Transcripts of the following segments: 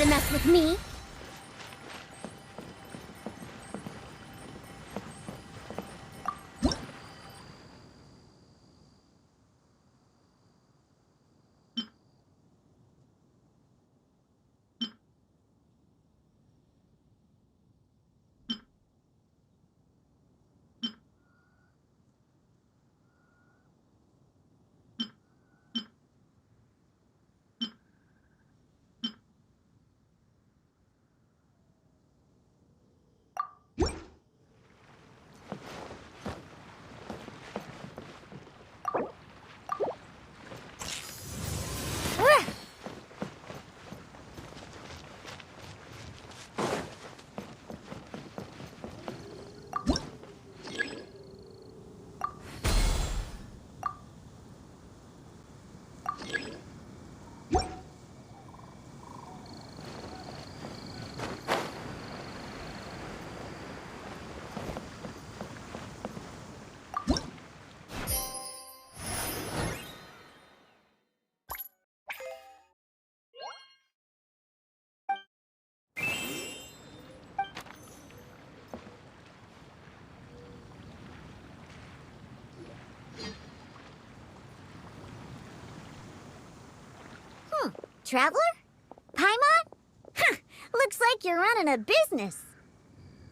to mess with me? Traveler? Paimon? Huh, looks like you're running a business.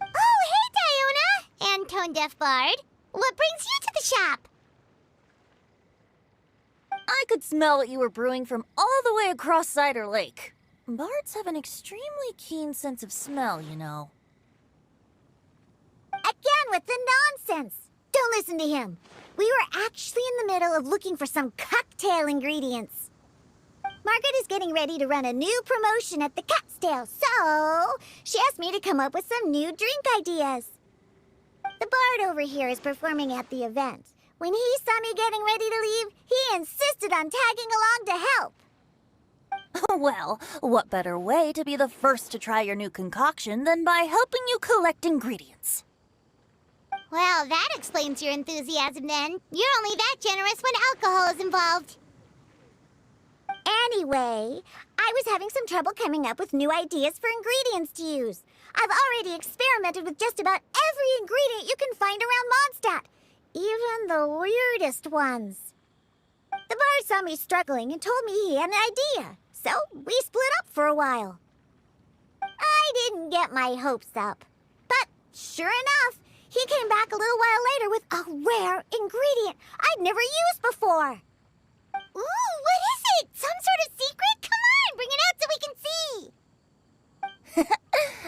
Oh, hey, Diona! And Tone Deaf Bard. What brings you to the shop? I could smell what you were brewing from all the way across Cider Lake. Bards have an extremely keen sense of smell, you know. Again with the nonsense. Don't listen to him. We were actually in the middle of looking for some cocktail ingredients. Margaret is getting ready to run a new promotion at the Catstail, so she asked me to come up with some new drink ideas. The bard over here is performing at the event. When he saw me getting ready to leave, he insisted on tagging along to help. Well, what better way to be the first to try your new concoction than by helping you collect ingredients? Well, that explains your enthusiasm then. You're only that generous when alcohol is involved. Anyway, I was having some trouble coming up with new ideas for ingredients to use. I've already experimented with just about every ingredient you can find around Mondstadt, even the weirdest ones. The bar saw me struggling and told me he had an idea, so we split up for a while. I didn't get my hopes up, but sure enough, he came back a little while later with a rare ingredient I'd never used before. Ooh, what is it? Some sort of secret? Come on, bring it out so we can see.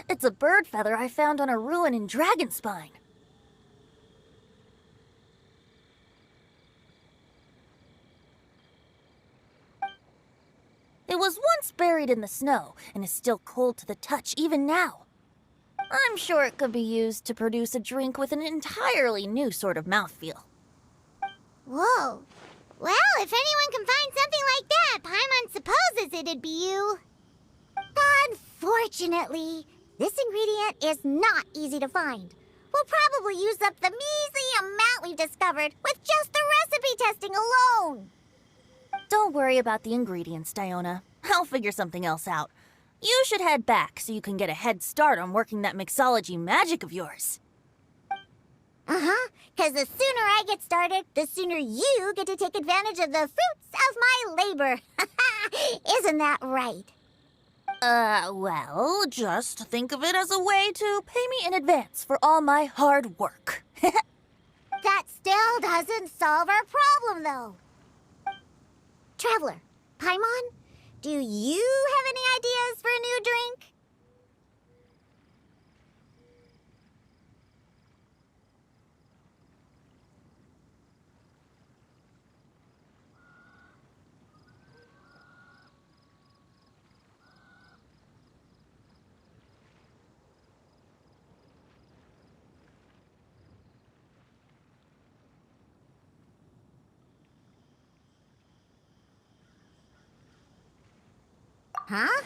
It's a bird feather I found on a ruin in Dragonspine. It was once buried in the snow and is still cold to the touch even now. I'm sure it could be used to produce a drink with an entirely new sort of mouthfeel. Whoa. Well, if anyone can find something like that, Paimon supposes it'd be you. Unfortunately, this ingredient is not easy to find. We'll probably use up the measly amount we've discovered with just the recipe testing alone. Don't worry about the ingredients, Diona. I'll figure something else out. You should head back so you can get a head start on working that mixology magic of yours. Uh-huh, because the sooner I get started, the sooner you get to take advantage of the fruits of my labor. Isn't that right? Well, just think of it as a way to pay me in advance for all my hard work. That still doesn't solve our problem, though. Traveler, Paimon, do you have any ideas for a new drink? Huh?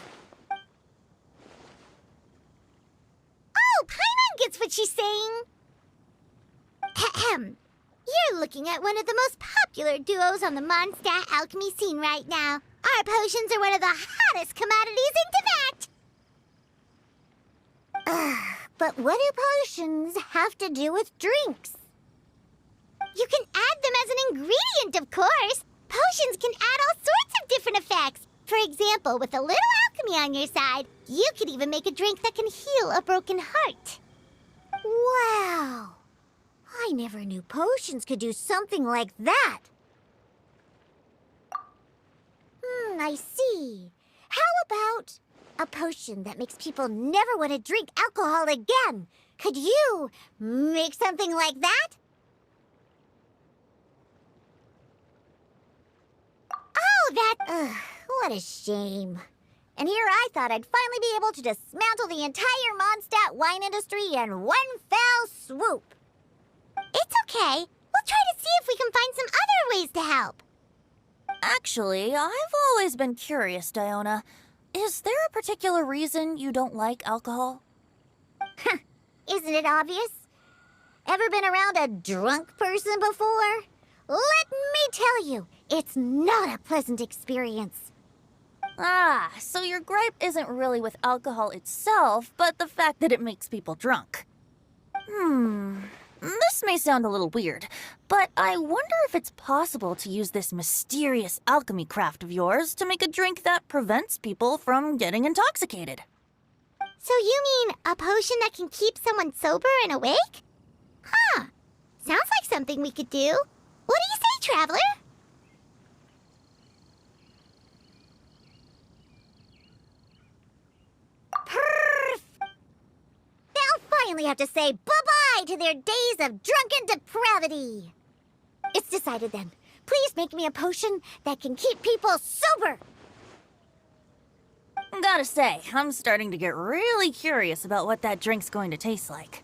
Oh, Paimon gets what she's saying. Ahem. You're looking at one of the most popular duos on the Mondstadt alchemy scene right now. Our potions are one of the hottest commodities into that. But what do potions have to do with drinks? You can add them as an ingredient, of course. Potions can add all sorts of different effects. For example, with a little alchemy on your side, you could even make a drink that can heal a broken heart. Wow! I never knew potions could do something like that. I see. How about a potion that makes people never want to drink alcohol again? Could you make something like that? Oh, that... Ugh, what a shame. And here I thought I'd finally be able to dismantle the entire Mondstadt wine industry in one fell swoop. It's okay. We'll try to see if we can find some other ways to help. Actually, I've always been curious, Diona. Is there a particular reason you don't like alcohol? Isn't it obvious? Ever been around a drunk person before? Let me tell you, it's not a pleasant experience. Ah, so your gripe isn't really with alcohol itself, but the fact that it makes people drunk. This may sound a little weird, but I wonder if it's possible to use this mysterious alchemy craft of yours to make a drink that prevents people from getting intoxicated. So you mean a potion that can keep someone sober and awake? Huh. Sounds like something we could do. What do you say, Traveler? They'll finally have to say bye-bye to their days of drunken depravity. It's decided then. Please make me a potion that can keep people sober. Gotta say, I'm starting to get really curious about what that drink's going to taste like.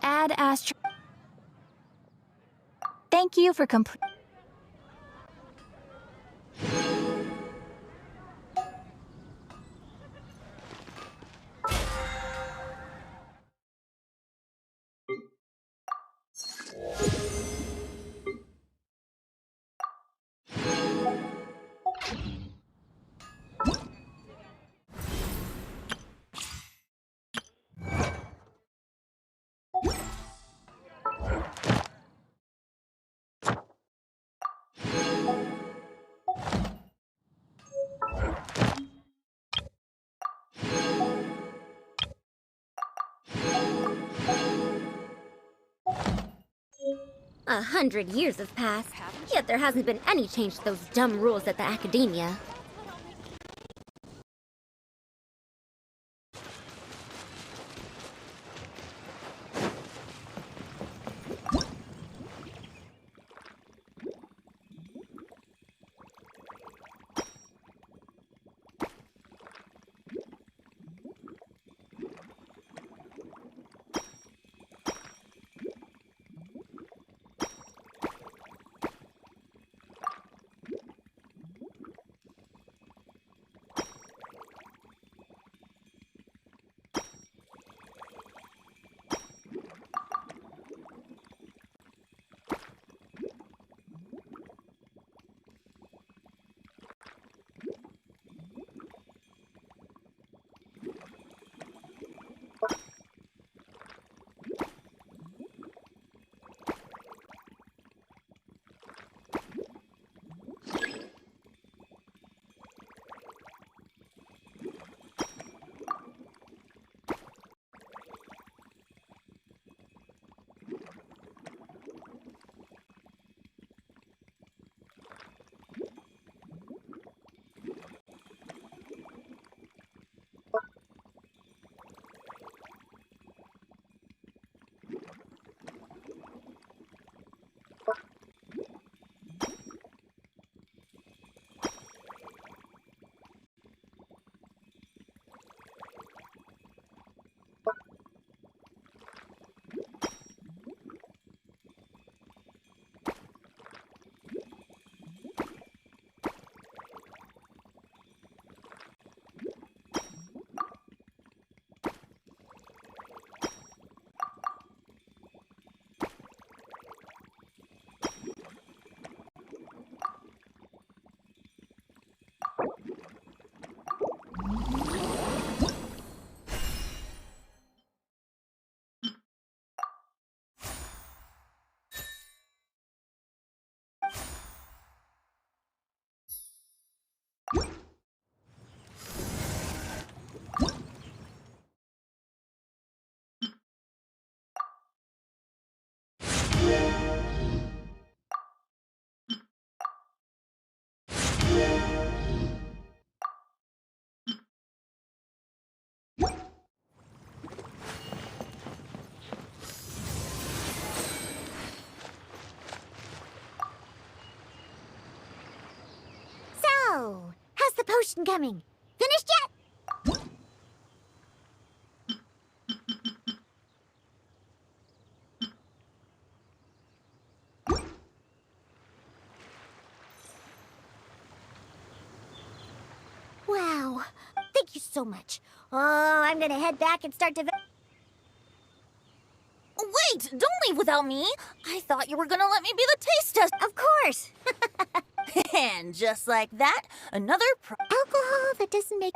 Add Astro. Thank you for complete. A 100 years have passed, yet there hasn't been any change to those dumb rules at the Academia. potion coming. Finished yet? Wow. Thank you so much. Oh, I'm gonna head back and start to... Wait, don't leave without me. I thought you were gonna let me be the taste test. Of course. And just like that, another Alcohol that doesn't make...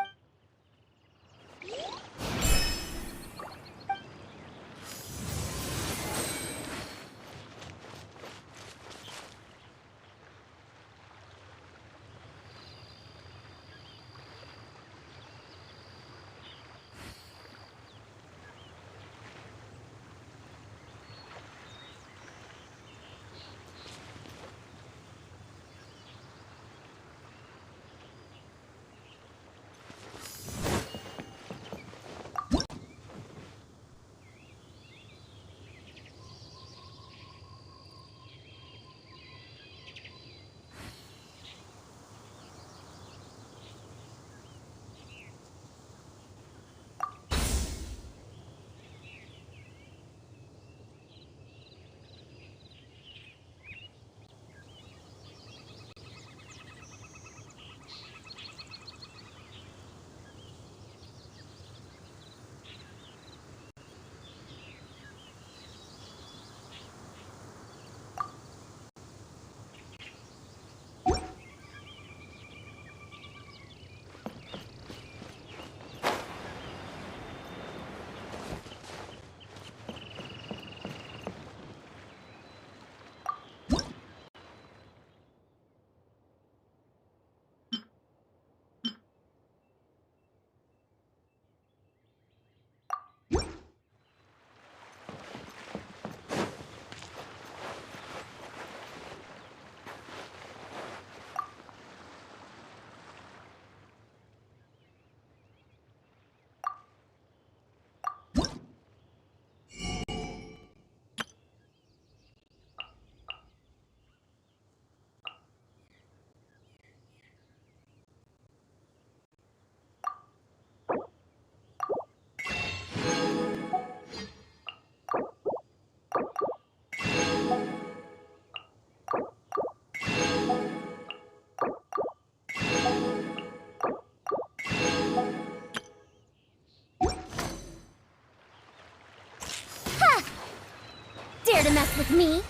Dare to mess with me?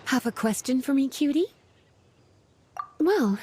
Have a question for me, cutie? Well,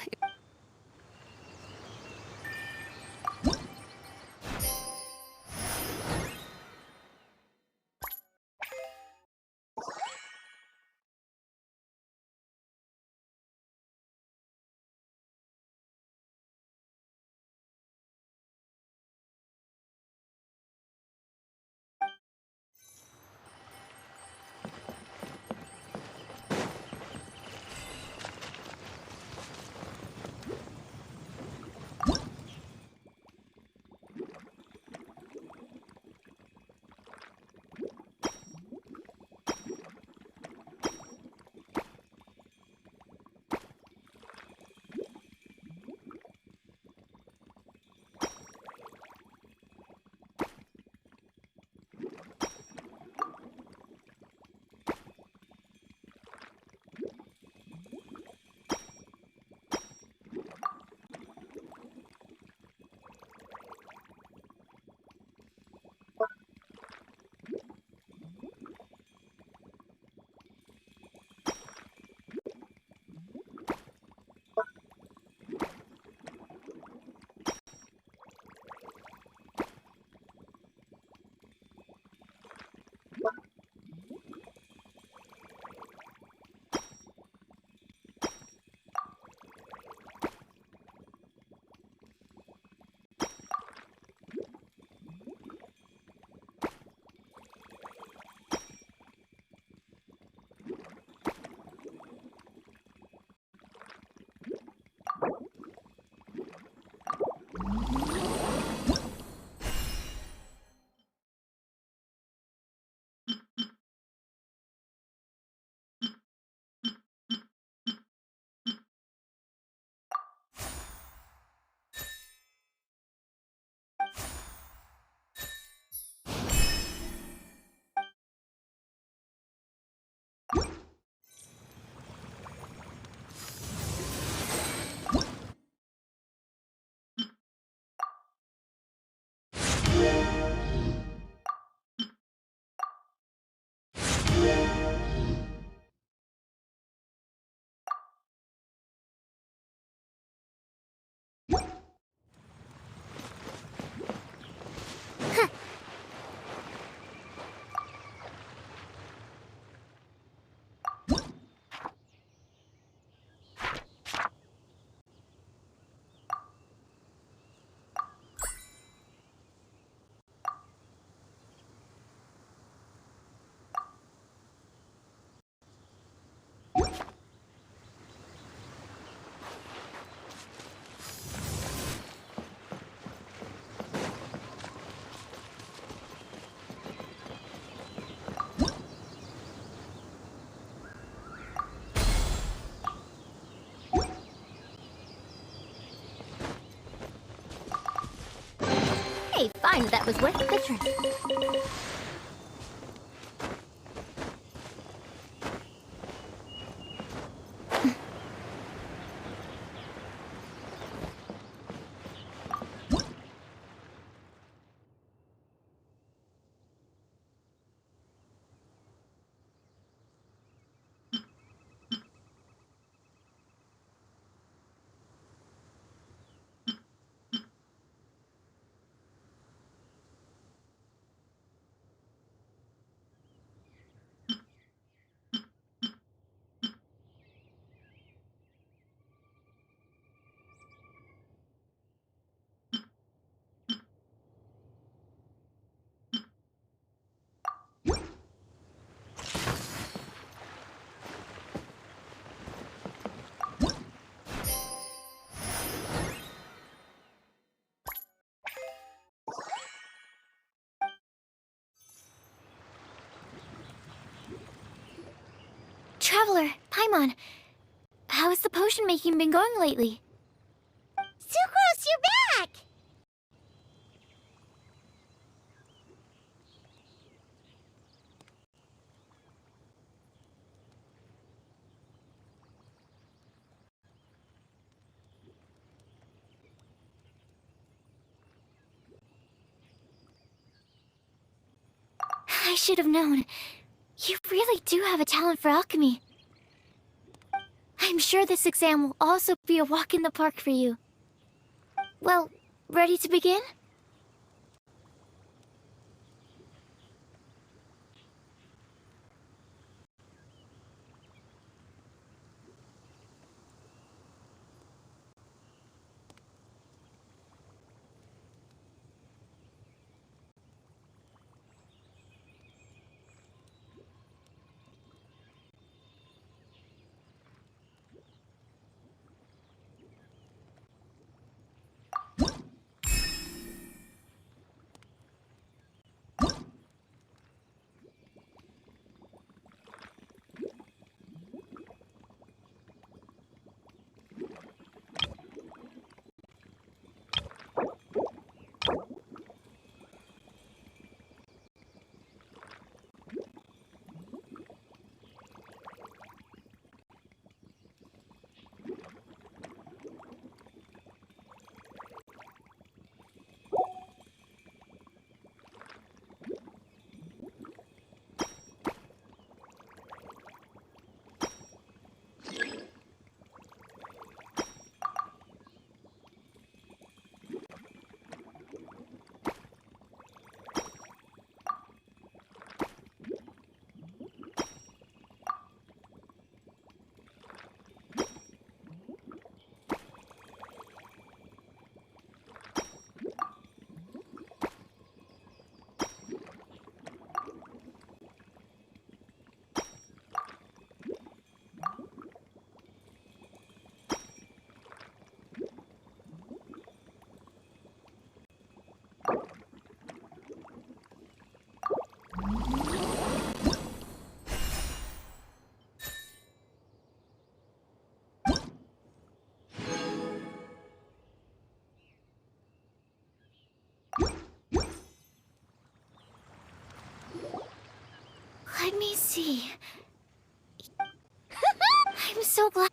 I find that was worth the trip. Traveler, Paimon, how has the potion making been going lately? Sucrose, you're back! I should have known. You really do have a talent for alchemy. I'm sure this exam will also be a walk in the park for you. Well, ready to begin? Let me see. I'm so glad.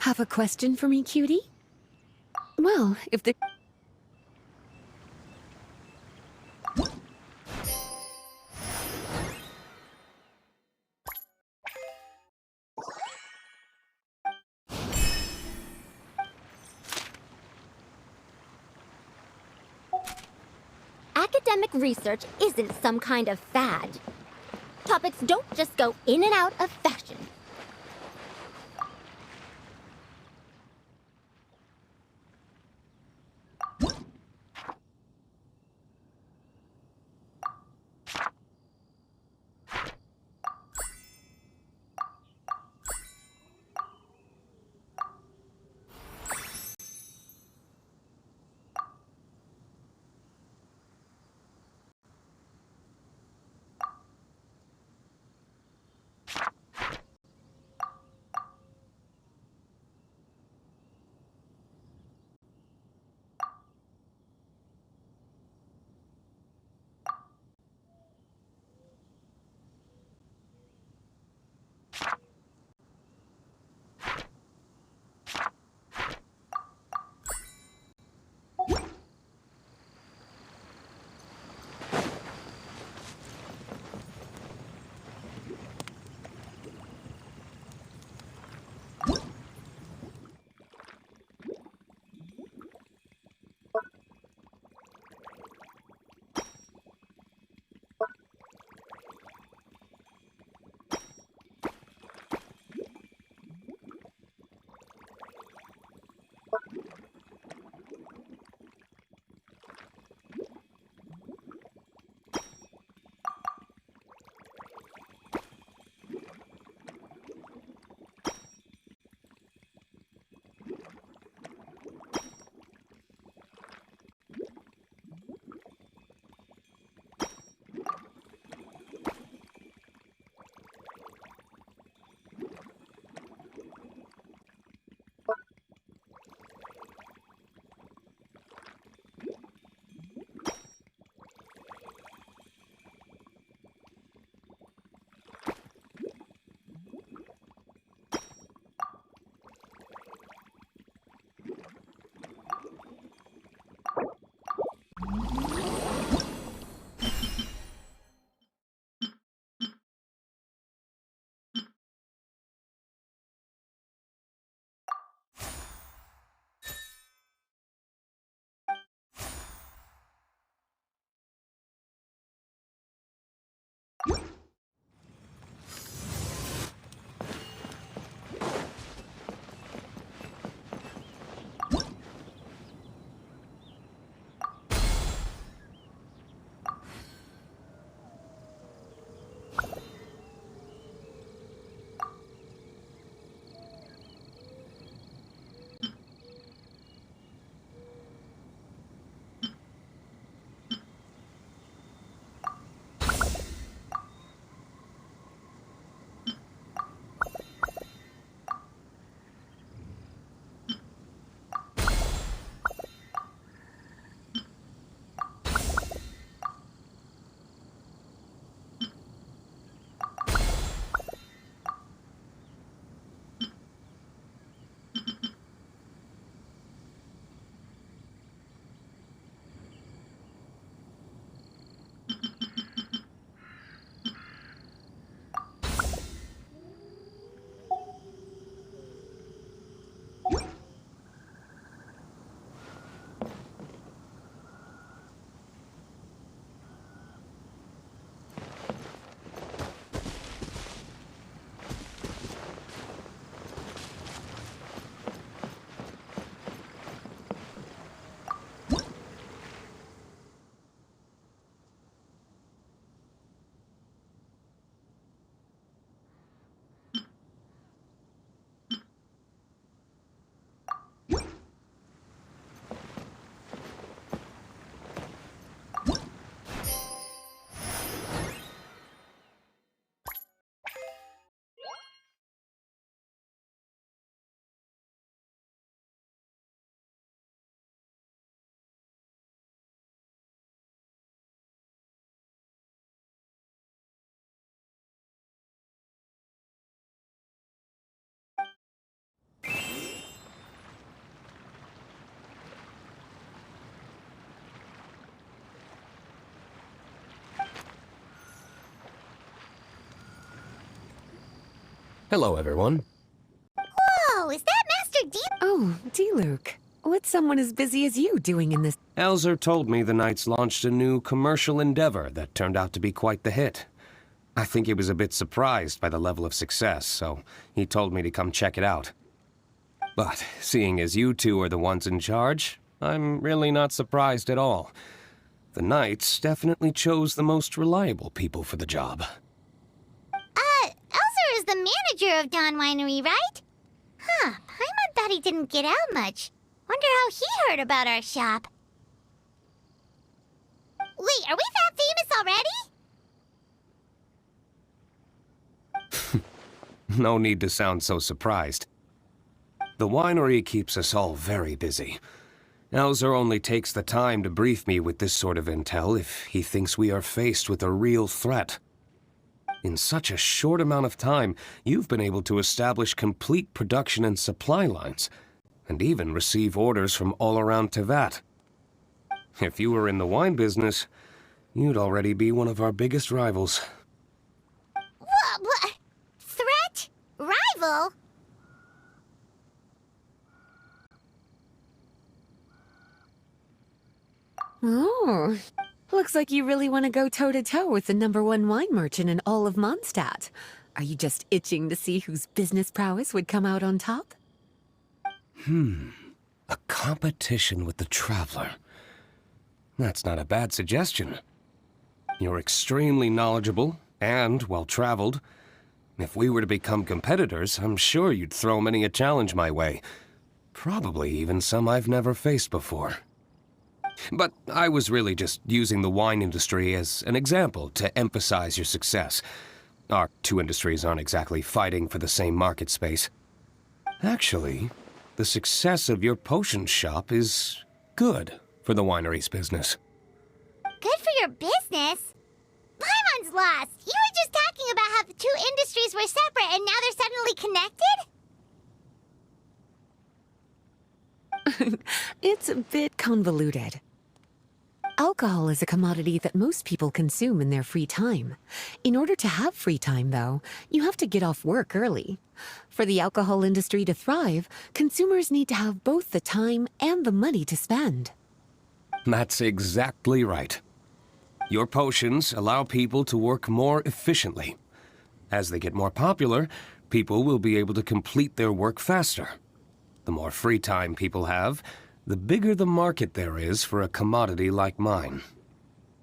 Have a question for me, cutie? Well, if the... Academic research isn't some kind of fad. Topics don't just go in and out of fashion. Hello, everyone. Whoa, is that Master D? Oh, D-Luke. What's someone as busy as you doing in this? Elzer told me the Knights launched a new commercial endeavor that turned out to be quite the hit. I think he was a bit surprised by the level of success, so he told me to come check it out. But seeing as you two are the ones in charge, I'm really not surprised at all. The Knights definitely chose the most reliable people for the job. Elzer is the manager of Dawn Winery, right? Huh, Paimon thought he didn't get out much. Wonder how he heard about our shop. Wait, are we that famous already? No need to sound so surprised. The winery keeps us all very busy. Elzer only takes the time to brief me with this sort of intel if he thinks we are faced with a real threat. In such a short amount of time, you've been able to establish complete production and supply lines, and even receive orders from all around Tevat. If you were in the wine business, you'd already be one of our biggest rivals. What? Threat? Rival? Oh, looks like you really want to go toe-to-toe with the #1 wine merchant in all of Mondstadt. Are you just itching to see whose business prowess would come out on top? A competition with the Traveler. That's not a bad suggestion. You're extremely knowledgeable and well-traveled. If we were to become competitors, I'm sure you'd throw many a challenge my way. Probably even some I've never faced before. But I was really just using the wine industry as an example to emphasize your success. Our two industries aren't exactly fighting for the same market space. Actually, the success of your potion shop is good for the winery's business. Good for your business? Paimon's lost. You were just talking about how the two industries were separate and now they're suddenly connected? It's a bit convoluted. Alcohol is a commodity that most people consume in their free time. In order to have free time, though, you have to get off work early. For the alcohol industry to thrive, consumers need to have both the time and the money to spend. That's exactly right. Your potions allow people to work more efficiently. As they get more popular, people will be able to complete their work faster. The more free time people have, the bigger the market there is for a commodity like mine.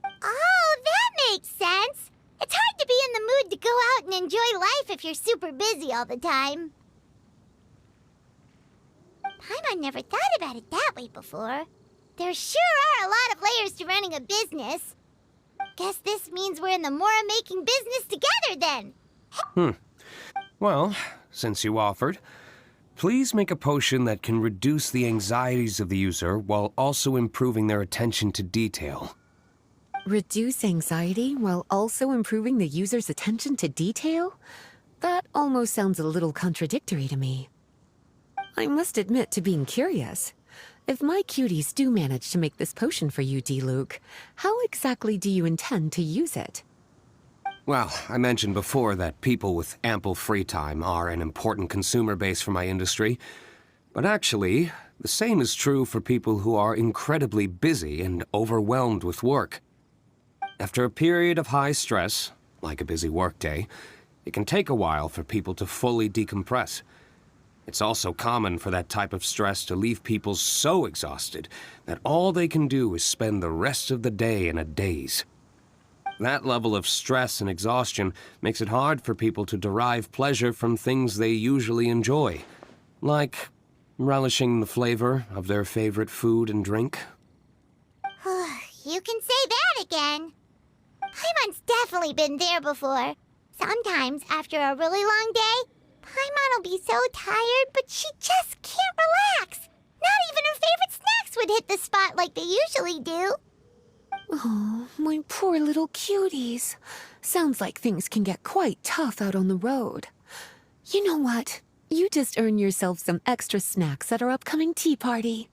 Oh, that makes sense. It's hard to be in the mood to go out and enjoy life if you're super busy all the time. Paimon never thought about it that way before. There sure are a lot of layers to running a business. Guess this means we're in the Mora-making business together then. Well, since you offered, please make a potion that can reduce the anxieties of the user while also improving their attention to detail. Reduce anxiety while also improving the user's attention to detail? That almost sounds a little contradictory to me. I must admit to being curious. If my cuties do manage to make this potion for you, D-Luke, how exactly do you intend to use it? Well, I mentioned before that people with ample free time are an important consumer base for my industry. But actually, the same is true for people who are incredibly busy and overwhelmed with work. After a period of high stress, like a busy workday, it can take a while for people to fully decompress. It's also common for that type of stress to leave people so exhausted that all they can do is spend the rest of the day in a daze. That level of stress and exhaustion makes it hard for people to derive pleasure from things they usually enjoy, like relishing the flavor of their favorite food and drink. You can say that again. Paimon's definitely been there before. Sometimes, after a really long day, Paimon will be so tired, but she just can't relax. Not even her favorite snacks would hit the spot like they usually do. Oh, my poor little cuties. Sounds like things can get quite tough out on the road. You know what? You just earn yourself some extra snacks at our upcoming tea party.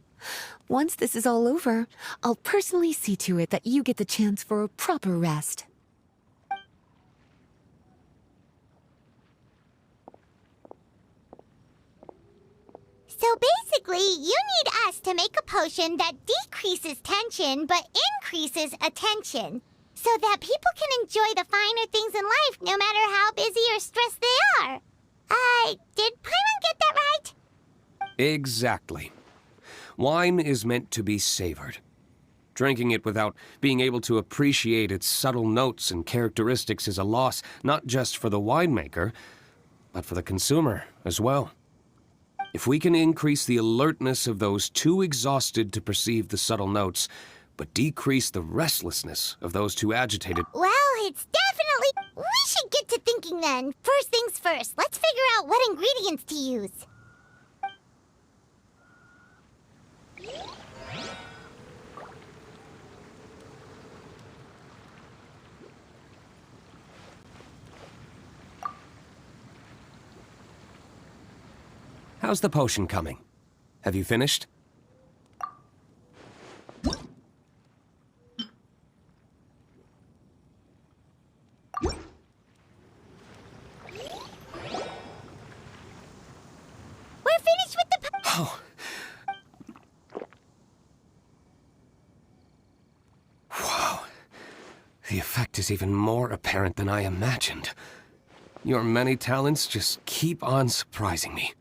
Once this is all over, I'll personally see to it that you get the chance for a proper rest. So basically, you need us to make a potion that decreases tension but increases attention, so that people can enjoy the finer things in life no matter how busy or stressed they are. Did Paimon get that right? Exactly. Wine is meant to be savored. Drinking it without being able to appreciate its subtle notes and characteristics is a loss not just for the winemaker, but for the consumer as well. If we can increase the alertness of those too exhausted to perceive the subtle notes, but decrease the restlessness of those too agitated... Well, it's definitely... We should get to thinking then. First things first, let's figure out what ingredients to use. How's the potion coming? Have you finished? We're finished with the... Oh. Wow. The effect is even more apparent than I imagined. Your many talents just keep on surprising me.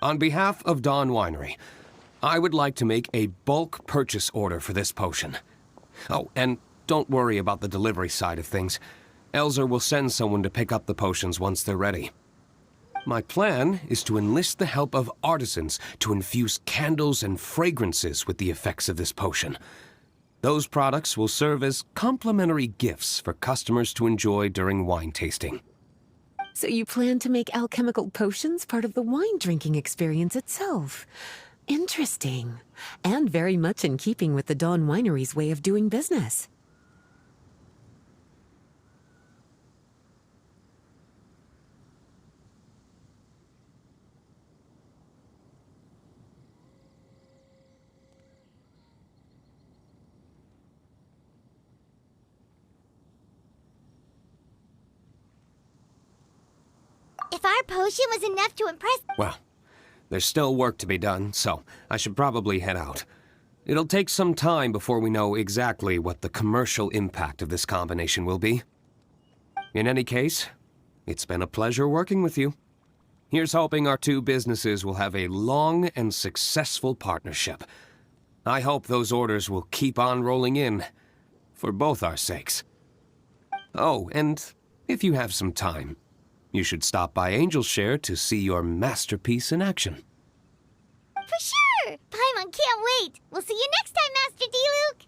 On behalf of Dawn Winery, I would like to make a bulk purchase order for this potion. Oh, and don't worry about the delivery side of things. Elzer will send someone to pick up the potions once they're ready. My plan is to enlist the help of artisans to infuse candles and fragrances with the effects of this potion. Those products will serve as complimentary gifts for customers to enjoy during wine tasting. So you plan to make alchemical potions part of the wine drinking experience itself. Interesting. And very much in keeping with the Dawn Winery's way of doing business. If our potion was enough to impress... Well, there's still work to be done, so I should probably head out. It'll take some time before we know exactly what the commercial impact of this combination will be. In any case, it's been a pleasure working with you. Here's hoping our two businesses will have a long and successful partnership. I hope those orders will keep on rolling in, for both our sakes. Oh, and if you have some time, you should stop by Angel's Share to see your masterpiece in action. For sure! Paimon can't wait! We'll see you next time, Master D-Luke!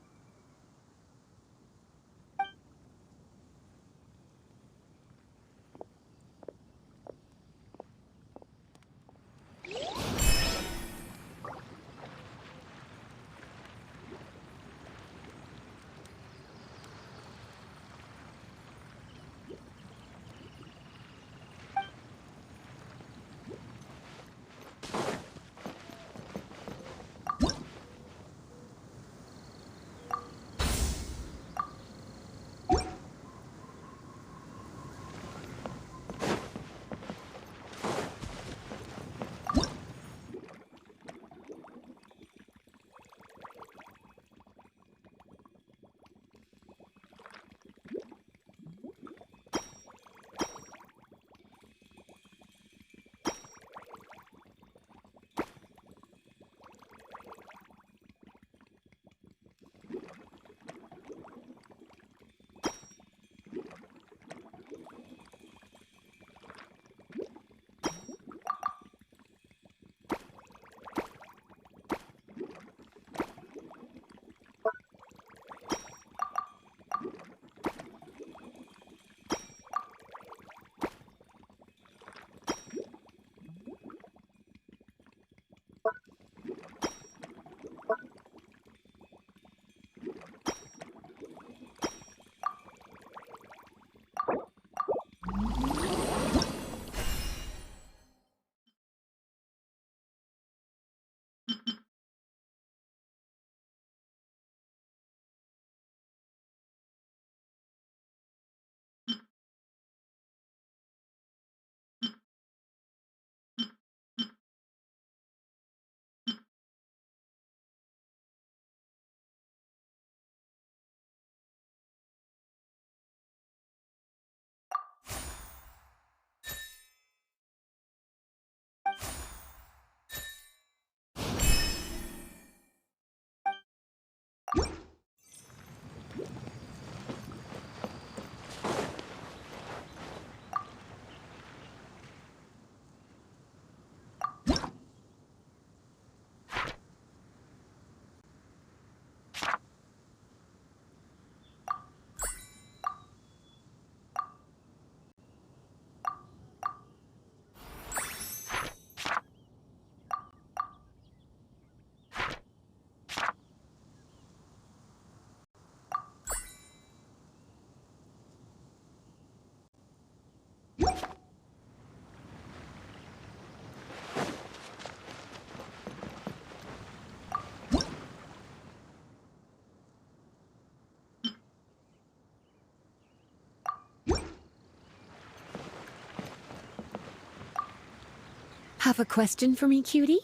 Have a question for me, cutie?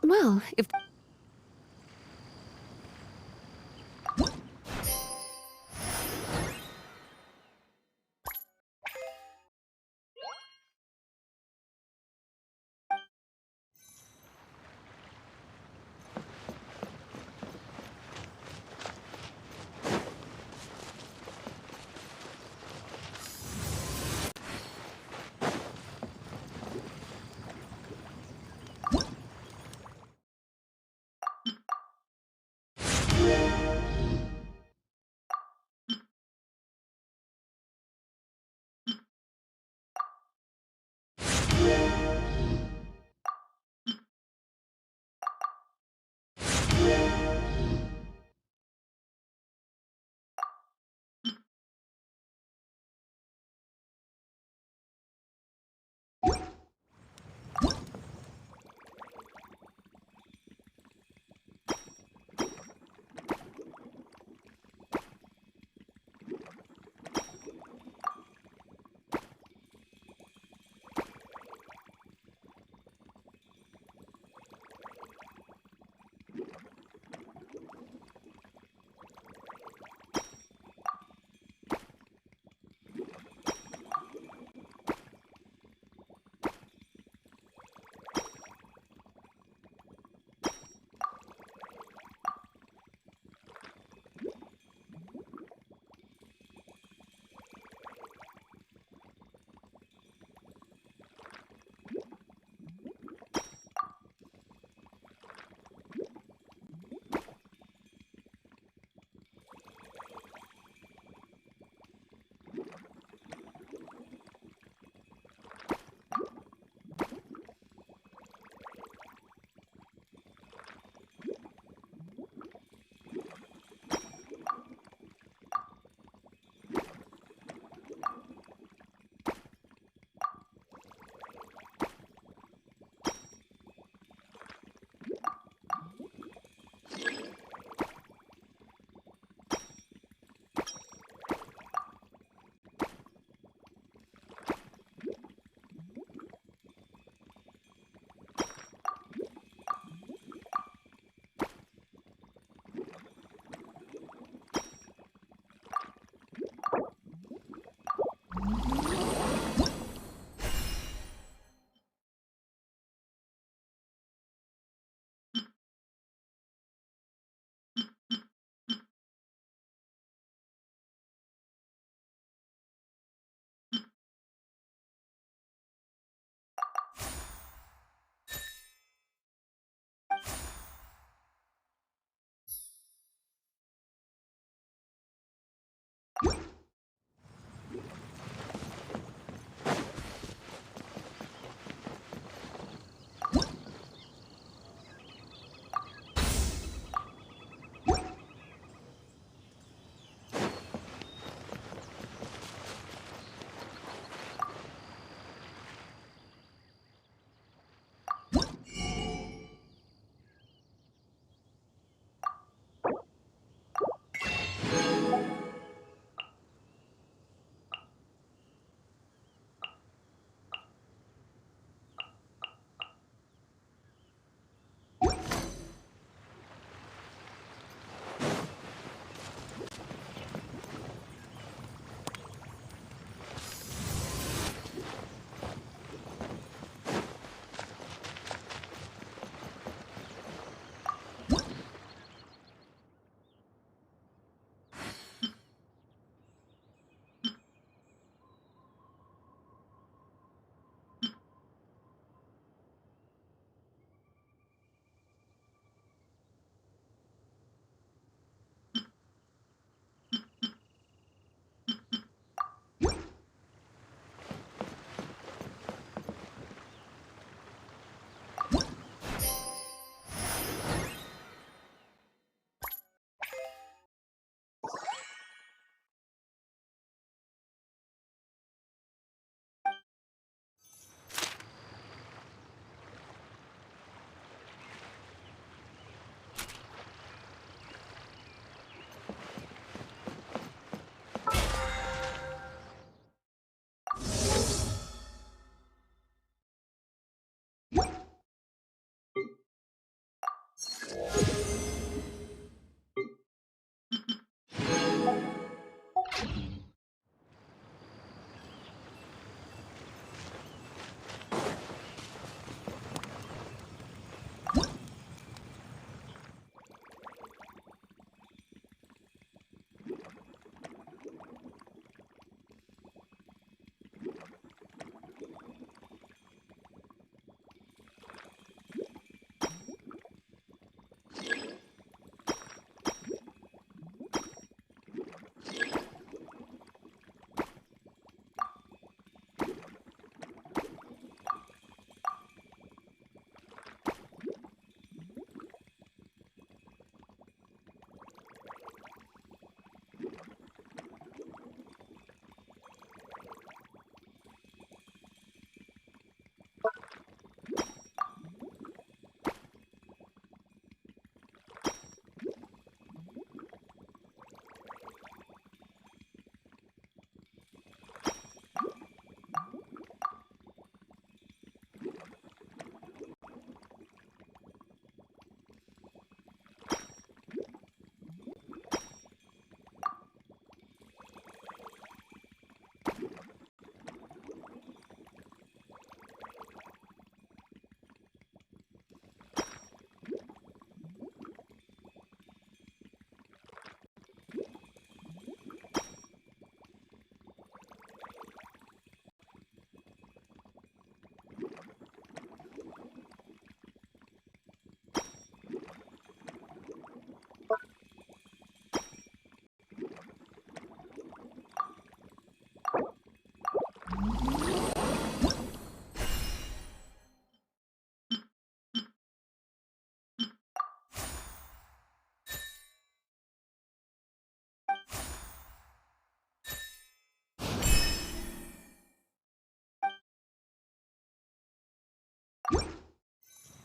Well, if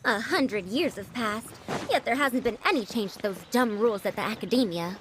100 years have passed, yet there hasn't been any change to those dumb rules at the academia.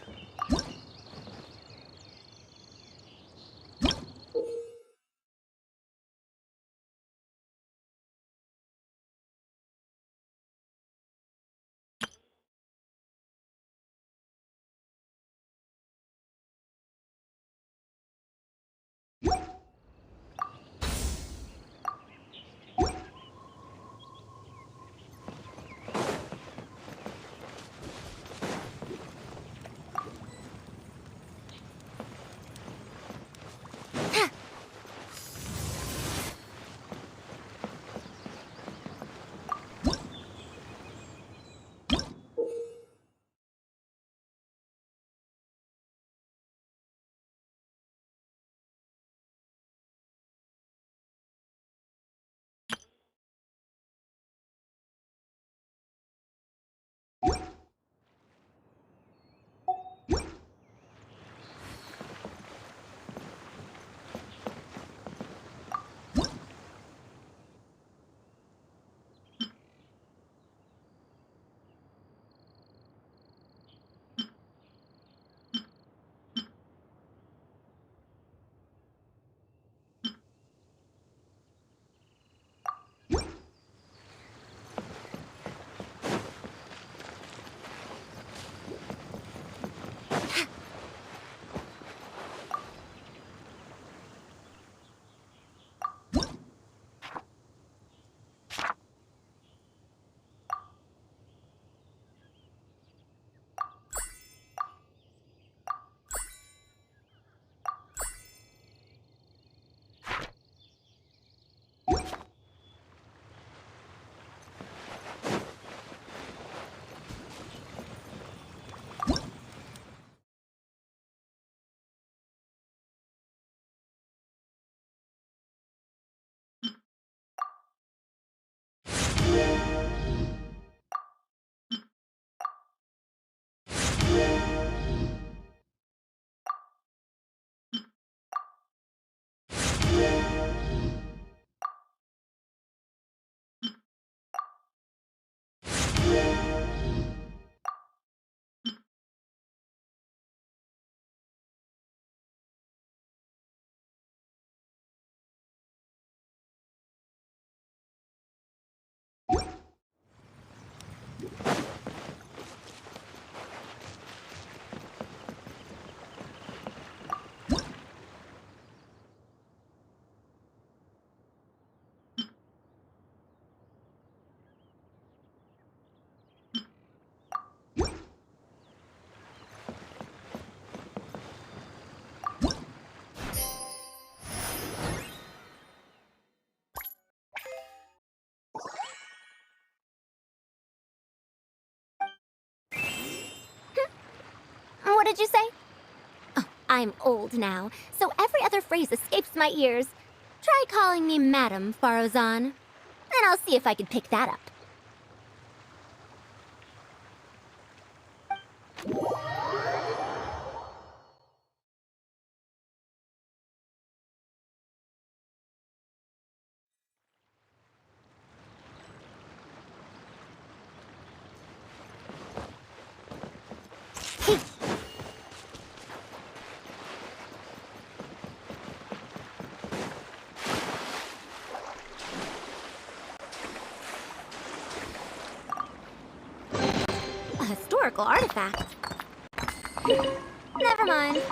What did you say? Oh, I'm old now, so every other phrase escapes my ears. Try calling me Madam, Farozan, and I'll see if I can pick that up. A historical artifact. Never mind.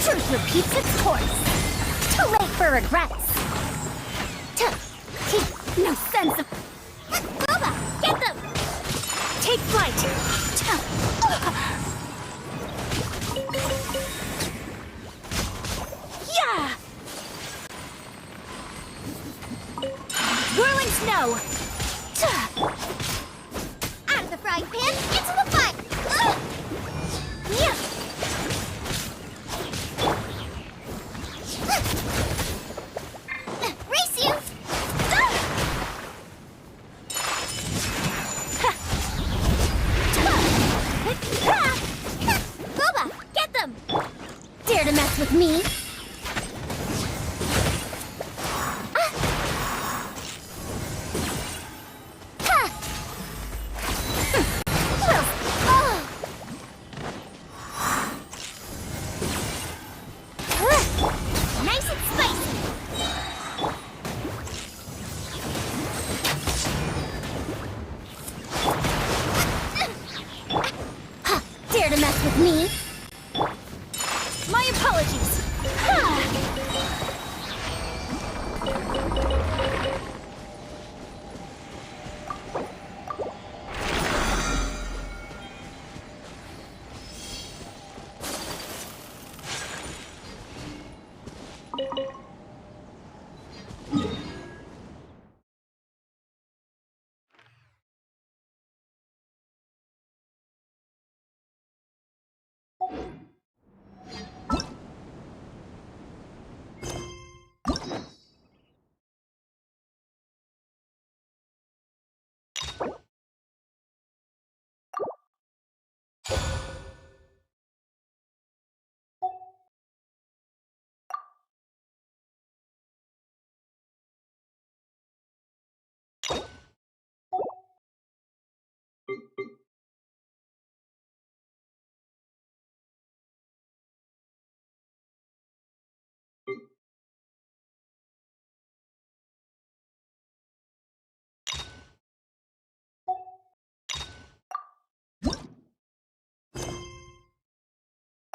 Truth repeats its course. Too late for regrets. No sense of... Boba, get them! Take flight! Yeah! Whirling snow! Out of the frying pan, into the fire! Yeah! Race you! Boba, get them! Dare to mess with me? Nice and spicy! Dare to mess with me? My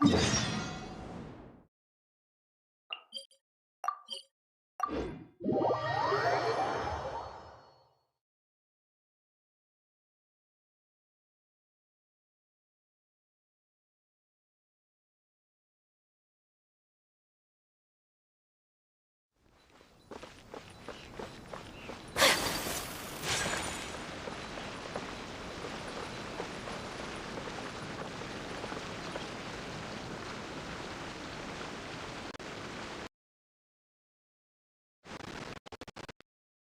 Huh?